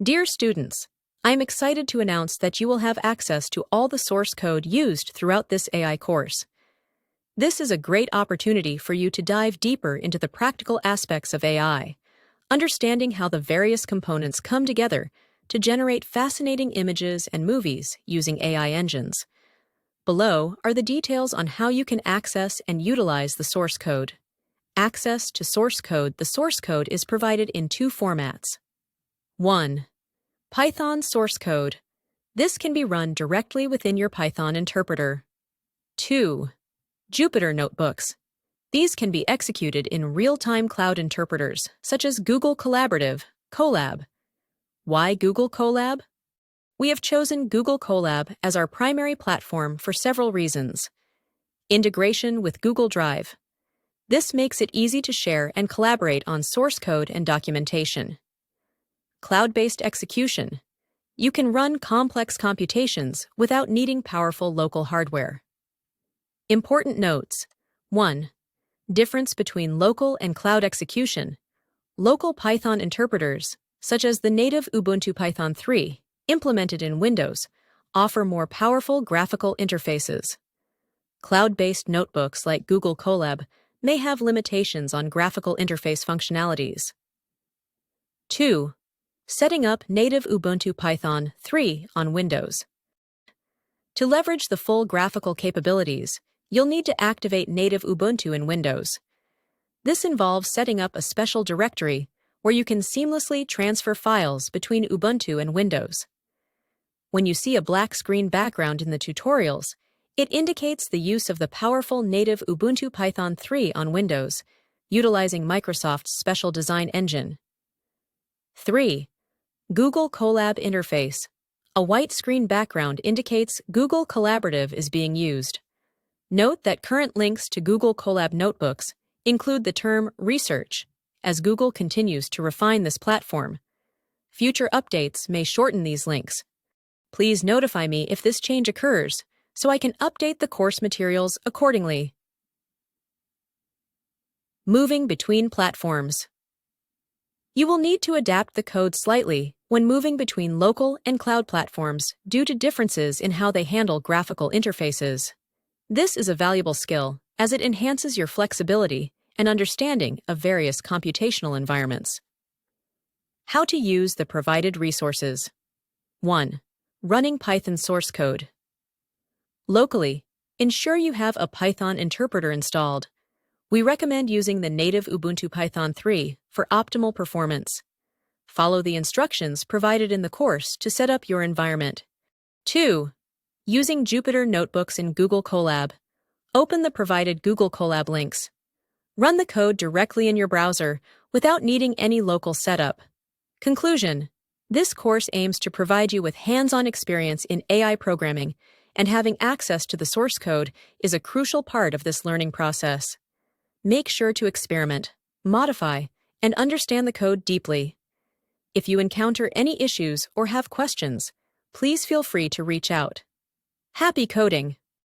Dear students, I am excited to announce that you will have access to all the source code used throughout this AI course. This is a great opportunity for you to dive deeper into the practical aspects of AI, understanding how the various components come together to generate fascinating images and movies using AI engines. Below are the details on how you can access and utilize the source code. Access to source code. The source code is provided in two formats. 1. Python source code. This can be run directly within your Python interpreter. 2. Jupyter Notebooks. These can be executed in real-time cloud interpreters, such as Google Colab. Why Google Colab? We have chosen Google Colab as our primary platform for several reasons. Integration with Google Drive. This makes it easy to share and collaborate on source code and documentation. Cloud-based execution. You can run complex computations without needing powerful local hardware. Important notes. 1. Difference between local and cloud execution. Local Python interpreters, such as the native Ubuntu Python 3, implemented in Windows, offer more powerful graphical interfaces. Cloud-based notebooks like Google Colab may have limitations on graphical interface functionalities. 2. Setting up native Ubuntu Python 3 on Windows. To leverage the full graphical capabilities, you'll need to activate native Ubuntu in Windows. This involves setting up a special directory where you can seamlessly transfer files between Ubuntu and Windows. When you see a black screen background in the tutorials, it indicates the use of the powerful native Ubuntu Python 3 on Windows, utilizing Microsoft's special design engine. 3. Google Colab interface. A white screen background indicates Google Collaborative is being used. Note that current links to Google Colab notebooks include the term research, as Google continues to refine this platform. Future updates may shorten these links. Please notify me if this change occurs so I can update the course materials accordingly. Moving between platforms. You will need to adapt the code slightly when moving between local and cloud platforms due to differences in how they handle graphical interfaces. This is a valuable skill as it enhances your flexibility and understanding of various computational environments. How to use the provided resources. 1. Running Python source code. Locally, ensure you have a Python interpreter installed. We recommend using the native Ubuntu Python 3 for optimal performance. Follow the instructions provided in the course to set up your environment. 2. Using Jupyter Notebooks in Google Colab. Open the provided Google Colab links. Run the code directly in your browser without needing any local setup. Conclusion. This course aims to provide you with hands-on experience in AI programming, and having access to the source code is a crucial part of this learning process. Make sure to experiment, modify, and understand the code deeply. If you encounter any issues or have questions, please feel free to reach out. Happy coding!